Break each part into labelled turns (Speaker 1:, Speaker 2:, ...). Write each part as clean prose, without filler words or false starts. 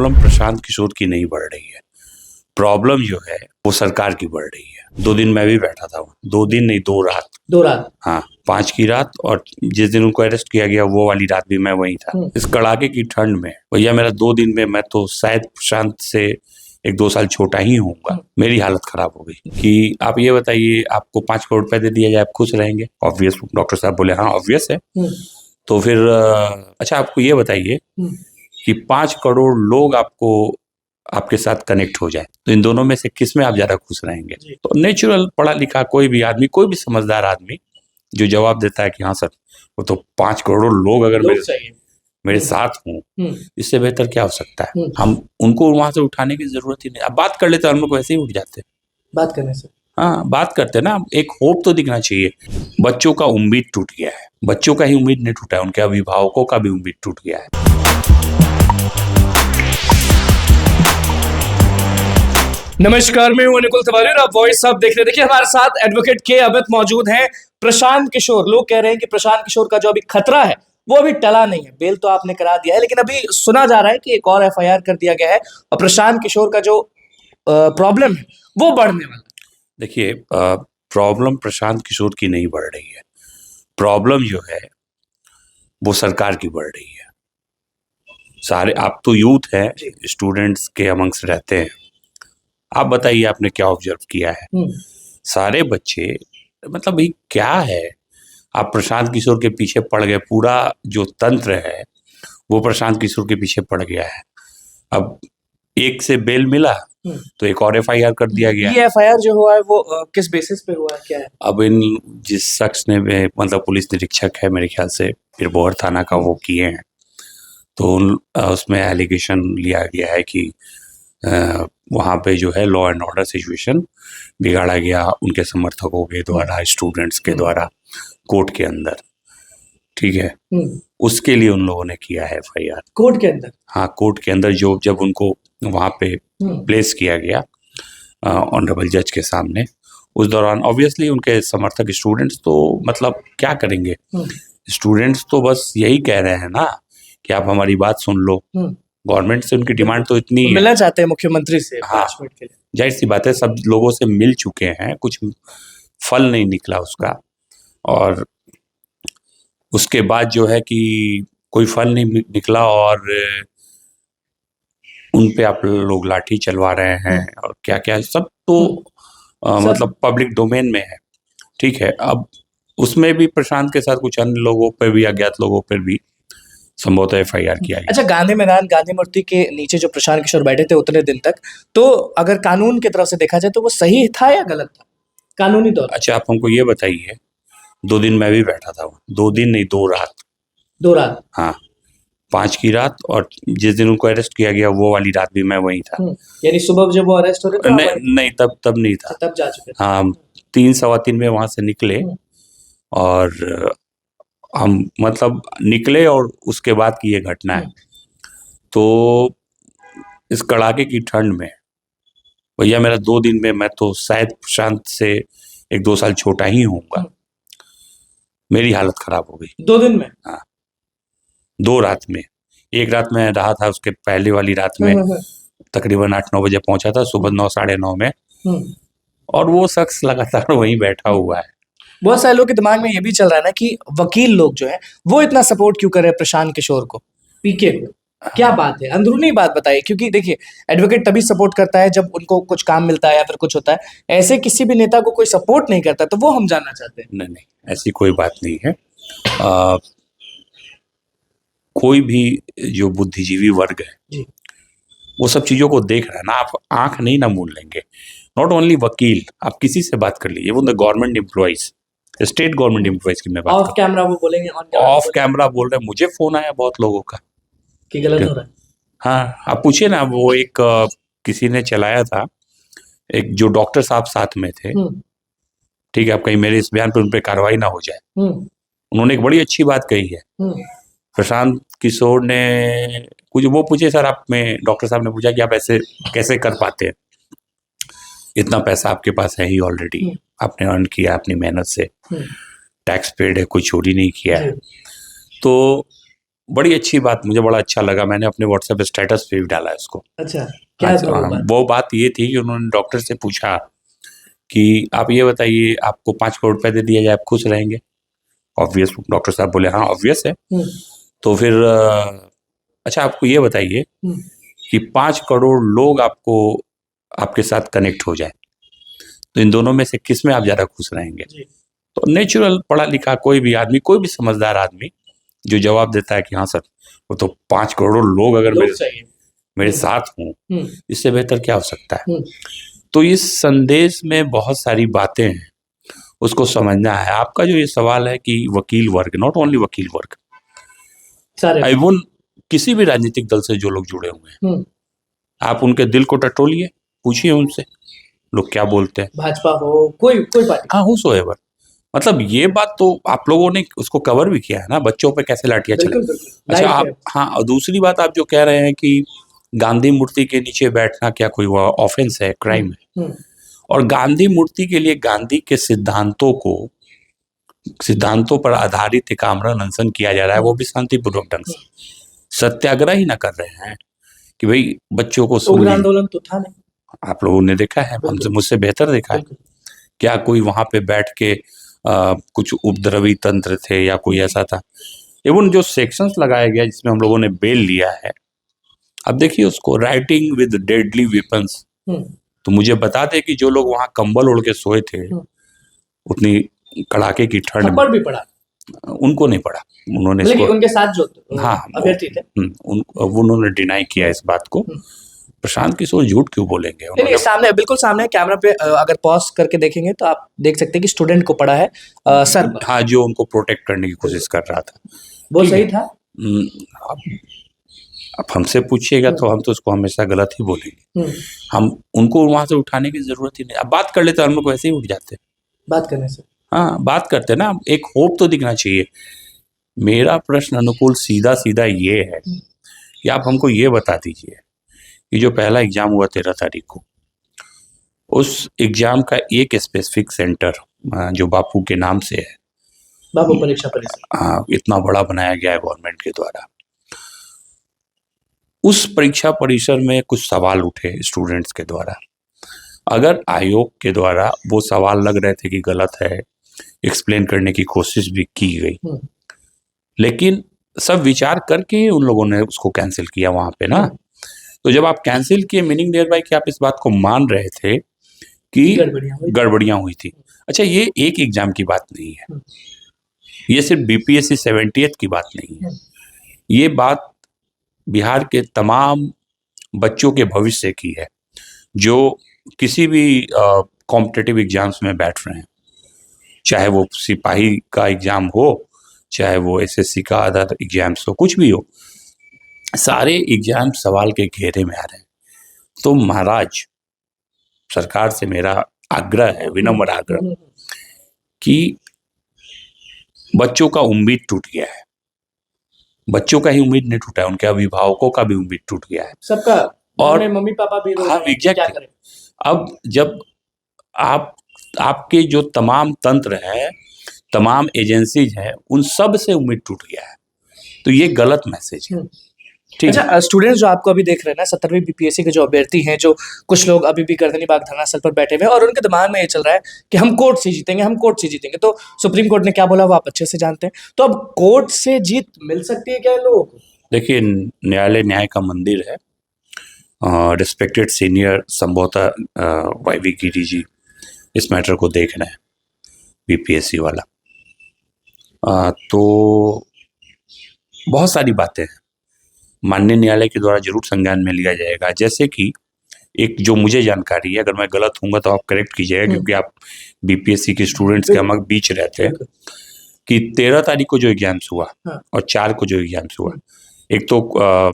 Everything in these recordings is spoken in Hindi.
Speaker 1: प्रॉब्लम प्रशांत किशोर की नहीं बढ़ रही है। प्रॉब्लम जो है वो सरकार की बढ़ रही है। 2 दिन मैं भी बैठा था, 2 दिन नहीं 2 रात।
Speaker 2: 2 रात।
Speaker 1: हाँ, 5 की रात और जिस दिन उनको अरेस्ट किया गया वो वाली रात भी मैं वहीं था। इस कड़ाके की ठंड में भैया मेरा 2 दिन में मैं तो शायद प्रशांत से 1-2 साल छोटा ही होऊंगा। मेरी हालत खराब हो गई कि आप ये बताइए, आपको 5 करोड़ रुपए दे दिया जाए, आप खुश रहेंगे? ऑब्वियस। डॉक्टर साहब बोले हाँ ऑब्वियस है। तो फिर अच्छा आपको ये बताइए कि 5 करोड़ लोग आपके साथ कनेक्ट हो जाए तो इन दोनों में से किस में आप ज्यादा खुश रहेंगे? तो नेचुरल पढ़ा लिखा कोई भी आदमी, कोई भी समझदार आदमी जो जवाब देता है कि हाँ सर, वो तो 5 करोड़ लोग अगर मेरे साथ हों, इससे बेहतर क्या हो सकता है? हम उनको वहां से उठाने की जरूरत ही नहीं। अब बात कर लेते हम लोग वैसे ही उठ जाते।
Speaker 2: बात करने से
Speaker 1: हाँ, बात करते ना, एक होप तो दिखना चाहिए। बच्चों का उम्मीद टूट गया है। बच्चों का ही उम्मीद नहीं टूटा है, उनके अभिभावकों का भी उम्मीद टूट गया है।
Speaker 2: नमस्कार, मैं हूं अनुकुल तिवारी और आप वॉइस साहब देख रहे हैं। देखिए हमारे साथ एडवोकेट के अमित मौजूद हैं। प्रशांत किशोर, लोग कह रहे हैं कि प्रशांत किशोर का जो अभी खतरा है वो अभी टला नहीं है। बेल तो आपने करा दिया है, लेकिन अभी सुना जा रहा है कि एक और एफआईआर कर दिया गया है और प्रशांत किशोर का जो प्रॉब्लम है वो बढ़ने वाला है।
Speaker 1: देखिए, प्रॉब्लम प्रशांत किशोर की नहीं बढ़ रही है। प्रॉब्लम जो है वो सरकार की बढ़ रही है। सारे आप तो यूथ है, स्टूडेंट्स के अमंग्स रहते हैं। आप बताइए आपने क्या ऑब्जर्व किया है? सारे बच्चे, मतलब भाई क्या है, आप प्रशांत किशोर के पीछे पड़ गए। पूरा जो तंत्र है वो प्रशांत किशोर के पीछे पड़ गया है। अब एक से बेल मिला तो एक और एफआईआर कर दिया गया।
Speaker 2: ये एफआईआर जो हुआ है वो किस बेसिस पे हुआ है, क्या है?
Speaker 1: अब इन जिस शख्स ने, मतलब पुलिस निरीक्षक है मेरे ख्याल से बिरबोहर थाना का, वो किए हैं, तो उसमें एलिगेशन लिया गया है कि वहाँ पे जो है लॉ एंड ऑर्डर सिचुएशन बिगाड़ा गया उनके समर्थकों के द्वारा, स्टूडेंट्स के द्वारा, कोर्ट के अंदर। ठीक है, उसके लिए उन लोगों ने किया है एफआईआर
Speaker 2: कोर्ट के अंदर।
Speaker 1: हाँ, कोर्ट के अंदर जो जब उनको वहाँ पे प्लेस किया गया ऑनरेबल जज के सामने, उस दौरान ऑब्वियसली उनके समर्थक स्टूडेंट्स तो मतलब क्या करेंगे? स्टूडेंट्स तो बस यही कह रहे हैं ना कि आप हमारी बात सुन लो। गवर्नमेंट से उनकी डिमांड तो इतनी है,
Speaker 2: मिलना चाहते हैं मुख्यमंत्री से।
Speaker 1: हाँ,
Speaker 2: 5 मिनट के लिए।
Speaker 1: जाहिर सी बात है, सब लोगों से मिल चुके हैं, कुछ फल नहीं निकला उसका। और उसके बाद जो है कि कोई फल नहीं निकला और उन पे आप लोग लाठी चलवा रहे हैं और क्या क्या सब तो मतलब पब्लिक डोमेन में है। ठीक है, अब उसमें भी प्रशांत के साथ कुछ अन्य लोगों पर भी, अज्ञात लोगों पर भी संभवतः एफआईआर किया गया।
Speaker 2: अच्छा, गांधी मैदान, गांधी मूर्ति के नीचे जो प्रशांत किशोर बैठे थे उतने दिन तक, तो अगर कानून की तरफ से देखा जाए तो वो सही था या गलत था कानूनी तौर?
Speaker 1: अच्छा आप हमको ये बताइए, 2 दिन मैं भी बैठा था, 2 दिन नहीं 2 रात।
Speaker 2: 2 रात।
Speaker 1: हाँ, 5 की रात और जिस दिन उनको अरेस्ट किया गया वो वाली रात भी मैं वहीं था।
Speaker 2: यानी सुबह जब वो अरेस्ट हो रहे थे?
Speaker 1: नहीं, तब नहीं था।
Speaker 2: तब जा चुके थे।
Speaker 1: हाँ, 3 सवा 3 में वहां से निकले और हम मतलब निकले और उसके बाद की ये घटना है। तो इस कड़ाके की ठंड में भैया मेरा 2 दिन में मैं तो शायद प्रशांत से 1-2 साल छोटा ही होऊंगा। मेरी हालत खराब हो गई
Speaker 2: 2 दिन में।
Speaker 1: हाँ, 2 रात में। एक रात में रहा था, उसके पहले वाली रात में तकरीबन 8-9 बजे पहुंचा था, सुबह 9 साढ़े 9 में। और वो शख्स लगातार वहीं बैठा हुआ है।
Speaker 2: बहुत सारे लोग के दिमाग में ये भी चल रहा है ना कि वकील लोग जो है वो इतना सपोर्ट क्यों कर रहे हैं प्रशांत किशोर को, पीके को? क्या बात है, अंदरूनी बात बताइए। क्योंकि देखिए एडवोकेट तभी सपोर्ट करता है जब उनको कुछ काम मिलता है या फिर कुछ होता है। ऐसे किसी भी नेता को कोई सपोर्ट नहीं करता, तो वो हम जानना चाहते हैं।
Speaker 1: नहीं, ऐसी कोई बात नहीं है। कोई भी जो बुद्धिजीवी वर्ग है वो सब चीजों को देख रहा है ना। आप आंख नहीं ना मूंद लेंगे। नॉट ओनली वकील, आप किसी से बात कर लीजिए, वो the government employees, state government employees की मैं बात
Speaker 2: ऑफ कैमरा वो बोलेंगे,
Speaker 1: ऑफ कैमरा बोल रहे हैं। मुझे फोन आया बहुत लोगों का
Speaker 2: कि गलत हो रहा है।
Speaker 1: हाँ, आप पूछिए ना। वो एक किसी ने चलाया था, एक जो डॉक्टर साहब साथ में थे। ठीक है, आप कहीं मेरे इस बयान पर उन पर कार्रवाई ना हो जाए। उन्होंने एक बड़ी अच्छी बात कही है। प्रशांत किशोर ने कुछ वो पूछे, सर आप में डॉक्टर साहब ने पूछा कि आप ऐसे कैसे कर पाते हैं, इतना पैसा आपके पास है ही ऑलरेडी, आपने अर्न किया अपनी मेहनत से, टैक्स पेड है, कोई चोरी नहीं किया है। तो बड़ी अच्छी बात, मुझे बड़ा अच्छा लगा, मैंने अपने व्हाट्सएप स्टेटस पे भी डाला है उसको।
Speaker 2: अच्छा, क्या था वो बात?
Speaker 1: वो बात ये थी कि उन्होंने डॉक्टर से पूछा कि आप ये बताइए, आपको 5 करोड़ रुपए दे दिया जाए, आप खुश रहेंगे? ऑब्वियस, डॉक्टर साहब बोले हाँ ऑब्वियस है। तो फिर अच्छा आपको ये बताइए कि 5 करोड़ लोग आपको आपके साथ कनेक्ट हो जाए, तो इन दोनों में से किस में आप ज्यादा खुश रहेंगे? तो नेचुरल पढ़ा लिखा कोई भी आदमी, कोई भी समझदार आदमी जो जवाब देता है कि हाँ सर, वो तो 5 करोड़ लोग अगर मेरे साथ हों, इससे बेहतर क्या हो सकता है? तो इस संदेश में बहुत सारी बातें हैं, उसको समझना है। आपका जो ये सवाल है कि वकील वर्ग, नॉट ओनली वकील वर्ग, इवन किसी भी राजनीतिक दल से जो लोग जुड़े हुए हैं, आप उनके दिल को टटोलिए, पूछिए उनसे लोग क्या बोलते हैं,
Speaker 2: भाजपा हो कोई पार्टी,
Speaker 1: हाँ whosoever। मतलब ये बात तो आप लोगों ने उसको कवर भी किया है ना, बच्चों पे कैसे लाठियां चला। अच्छा आप, हाँ, और दूसरी बात आप जो कह रहे हैं कि गांधी मूर्ति के नीचे बैठना क्या कोई ऑफेंस है, क्राइम है? और गांधी मूर्ति के लिए गांधी के सिद्धांतों पर आधारित एक आमरण अनशन किया जा रहा है, वो भी शांतिपूर्वक ढंग से। सत्याग्रह ही ना कर रहे हैं कि भाई बच्चों को
Speaker 2: आंदोलन तो था नहीं,
Speaker 1: आप लोगों ने देखा है, हमसे मुझसे बेहतर देखा है। क्या कोई वहां पे बैठ के कुछ उपद्रवी तंत्र थे या कोई ऐसा था? एवं जो सेक्शंस लगाया गया जिसमें हम लोगों ने बेल लिया है, अब देखिए उसको, राइटिंग विद डेडली वेपन्स। तो मुझे बता दे कि जो लोग वहां कंबल ओढ़ के सोए थे उतनी कड़ाके की ठंड में,
Speaker 2: भी पड़ा,
Speaker 1: उनको नहीं पड़ा। उन्होंने
Speaker 2: उनके साथ जो
Speaker 1: अभ्यर्थी थे उन्होंने डिनाई किया इस बात को। प्रशांत किशोर झूठ क्यों बोलेंगे?
Speaker 2: नहीं, सामने, बिल्कुल सामने कैमरा पे अगर पॉज करके देखेंगे तो आप देख सकते हैं कि स्टूडेंट को पड़ा है सर।
Speaker 1: हाँ, जो उनको प्रोटेक्ट करने की कोशिश कर रहा था,
Speaker 2: वो सही था।
Speaker 1: अब हमसे पूछिएगा तो हम तो उसको हमेशा गलत ही बोलेंगे। हम उनको वहां से उठाने की जरूरत ही नहीं। अब बात कर लेते हम लोग वैसे ही उठ जाते,
Speaker 2: बात करने से। हाँ,
Speaker 1: बात करते ना, एक होप तो दिखना चाहिए। मेरा प्रश्न अनुकूल सीधा सीधा ये है कि आप हमको ये बता दीजिए कि जो पहला एग्जाम हुआ 13 तारीख को, उस एग्जाम का एक स्पेसिफिक सेंटर जो बापू के नाम से है,
Speaker 2: बापू परीक्षा परिसर,
Speaker 1: इतना बड़ा बनाया गया है गवर्नमेंट के द्वारा, उस परीक्षा परिसर में कुछ सवाल उठे स्टूडेंट्स के द्वारा। अगर आयोग के द्वारा वो सवाल लग रहे थे कि गलत है, एक्सप्लेन करने की कोशिश भी की गई, लेकिन सब विचार करके उन लोगों ने उसको कैंसिल किया वहां पे ना। तो जब आप कैंसिल किए, मीनिंग देयर बाय कि आप इस बात को मान रहे थे कि गड़बड़ियां हुई थी। अच्छा, ये एक एग्जाम की बात नहीं है, ये सिर्फ बीपीएससी 70th की बात नहीं है, ये बात बिहार के तमाम बच्चों के भविष्य की है जो किसी भी कॉम्पिटिटिव एग्जाम्स में बैठ रहे हैं, चाहे वो सिपाही का एग्जाम हो, चाहे वो एसएससी का अदर एग्जाम्स हो, कुछ भी हो, सारे एग्जाम सवाल के घेरे में आ रहे हैं। तो महाराज, सरकार से मेरा आग्रह है, विनम्र आग्रह, कि बच्चों का उम्मीद टूट गया है। बच्चों का ही उम्मीद नहीं टूटा है, उनके अभिभावकों का भी उम्मीद टूट गया है, सबका। और मम्मी पापा भी रो रहे हैं, क्या करें? अब जब आपके जो तमाम तंत्र है, तमाम एजेंसीज हैं, उन सब से उम्मीद टूट गया है, तो ये गलत मैसेज है।
Speaker 2: अच्छा, स्टूडेंट्स जो आपको अभी देख रहे हैं ना, 17वीं बीपीएससी के जो अभ्यर्थी हैं, जो कुछ लोग अभी भी गर्दनी बाग धरना स्थल पर बैठे हुए हैं और उनके दिमाग में ये चल रहा है कि हम कोर्ट से जीतेंगे, हम कोर्ट से जीतेंगे। तो सुप्रीम कोर्ट ने क्या बोला वो आप अच्छे से जानते हैं। तो अब कोर्ट से जीत मिल सकती है क्या लोगों को?
Speaker 1: देखिए, न्यायालय न्याय का मंदिर है। रिस्पेक्टेड सीनियर संभवतः वाईवी गिरी जी इस मैटर को देख रहे हैं, बीपीएससी वाला। तो बहुत सारी बातें हैं, माननीय न्यायालय के द्वारा जरूर संज्ञान में लिया जाएगा। जैसे कि एक जो मुझे जानकारी है, अगर मैं गलत हूँगा तो आप करेक्ट कीजिएगा, क्योंकि आप बीपीएससी के स्टूडेंट्स के हम बीच रहते हैं, कि 13 तारीख को जो एग्जाम्स हुआ और 4 को जो एग्जाम्स हुआ, एक तो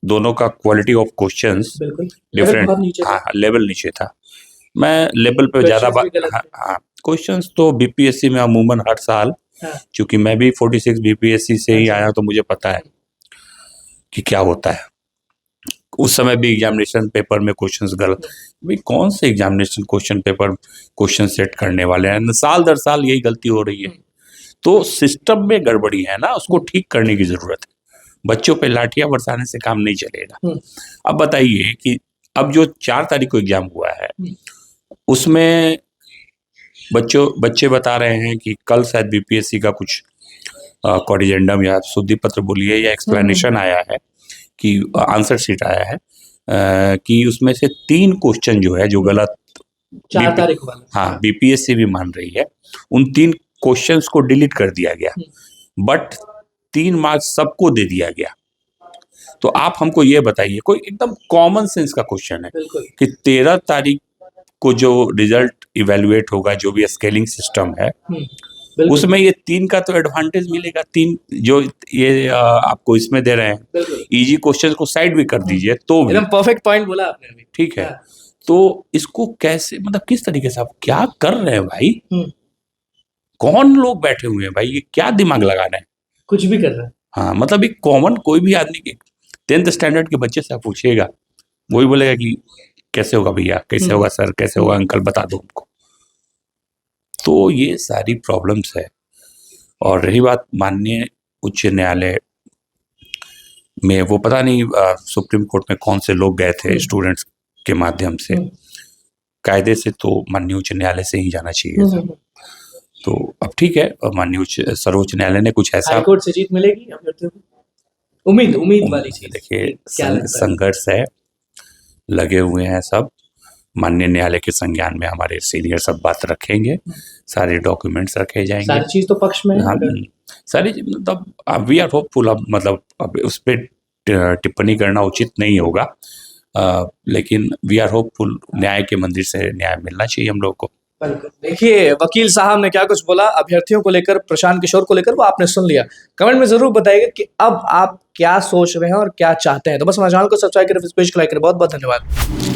Speaker 1: दोनों का quality of questions different, level नीचे था। मैं लेवल पे ज्यादा बात, क्वेश्चंस तो बीपीएससी में अमूमन हर साल, क्योंकि मैं भी 46 बीपीएससी से ही आया, तो मुझे पता है कि क्या होता है। उस समय भी एग्जामिनेशन पेपर में क्वेश्चंस गलत, भाई कौन से examination question paper question set करने वाले हैं? साल दर साल यही गलती हो रही है। तो सिस्टम में गड़बड़ी है ना, उसको ठीक करने की जरूरत है। बच्चों पे लाठियां बरसाने से काम नहीं चलेगा।
Speaker 2: हम्म।
Speaker 1: अब बताइए कि अब जो 4 तारीख को एग्जाम हुआ है उसमें बच्चे बता रहे हैं कि कल शायद बीपीएससी का कुछ कॉरिजेंडम या शुद्धि पत्र बोलिए या एक्सप्लेनेशन आया है कि आंसर शीट आया है कि उसमें से 3 क्वेश्चन जो है जो गलत
Speaker 2: 4 तारीख वाला,
Speaker 1: हाँ बीपीएससी भी मान रही है, उन 3 क्वेश्चंस को डिलीट कर दिया गया, बट 3 मार्क्स सबको दे दिया गया। तो आप हमको ये बताइए, कोई एकदम कॉमन सेंस का क्वेश्चन है
Speaker 2: बिल्कुल
Speaker 1: कि 13 तारीख को जो रिजल्ट इवेल्युएट होगा, जो भी स्केलिंग सिस्टम है
Speaker 2: बिल्कुल
Speaker 1: उसमें ये 3 का तो एडवांटेज मिलेगा। 3 जो ये आपको इसमें दे रहे हैं,
Speaker 2: बिल्कुल
Speaker 1: इजी क्वेश्चन को साइड भी कर दीजिए तो भी
Speaker 2: एकदम परफेक्ट पॉइंट बोला आपने अभी।
Speaker 1: ठीक है।
Speaker 2: हाँ।
Speaker 1: तो इसको कैसे, मतलब किस तरीके से आप क्या कर रहे हैं भाई?
Speaker 2: हम्म,
Speaker 1: कौन लोग बैठे हुए हैं भाई, ये क्या दिमाग लगा रहे हैं?
Speaker 2: कुछ भी कर रहा है।
Speaker 1: हाँ मतलब एक कॉमन कोई भी आदमी के 10th स्टैंडर्ड के बच्चे से आप पूछिएगा, वही बोलेगा कि कैसे होगा भैया, कैसे होगा सर, कैसे होगा अंकल, बता दो हमको। तो ये सारी प्रॉब्लम्स है। और रही बात माननीय उच्च न्यायालय में, वो पता नहीं सुप्रीम कोर्ट में कौन से लोग गए थे स्टूडेंट्स के माध्यम से, कायदे से तो माननीय उच्च न्यायालय से ही जाना चाहिए था। तो अब ठीक है, माननीय सर्वोच्च न्यायालय ने कुछ ऐसा,
Speaker 2: हाईकोर्ट से जीत मिलेगी अभ्यर्थियों को? उम्मीद वाली चीज।
Speaker 1: देखिए
Speaker 2: क्या लगता है?
Speaker 1: संघर्ष है, लगे हुए हैं सब। माननीय न्यायालय के संज्ञान में हमारे सीनियर सब बात रखेंगे, सारे डॉक्यूमेंट्स रखे जाएंगे,
Speaker 2: सारी चीज तो पक्ष में है।
Speaker 1: हाँ सारी मतलब वी आर होपफुल। अब मतलब अब उस पर टिप्पणी करना उचित नहीं होगा, लेकिन वी आर होपफुल, न्याय के मंदिर से न्याय मिलना चाहिए हम लोग को।
Speaker 2: देखिए वकील साहब ने क्या कुछ बोला अभ्यर्थियों को लेकर, प्रशांत किशोर को लेकर, वो आपने सुन लिया। कमेंट में जरूर बताइएगा कि अब आप क्या सोच रहे हैं और क्या चाहते हैं। तो बस हमारे चैनल को सब्सक्राइब करें, इस पेज को लाइक करें। बहुत बहुत धन्यवाद।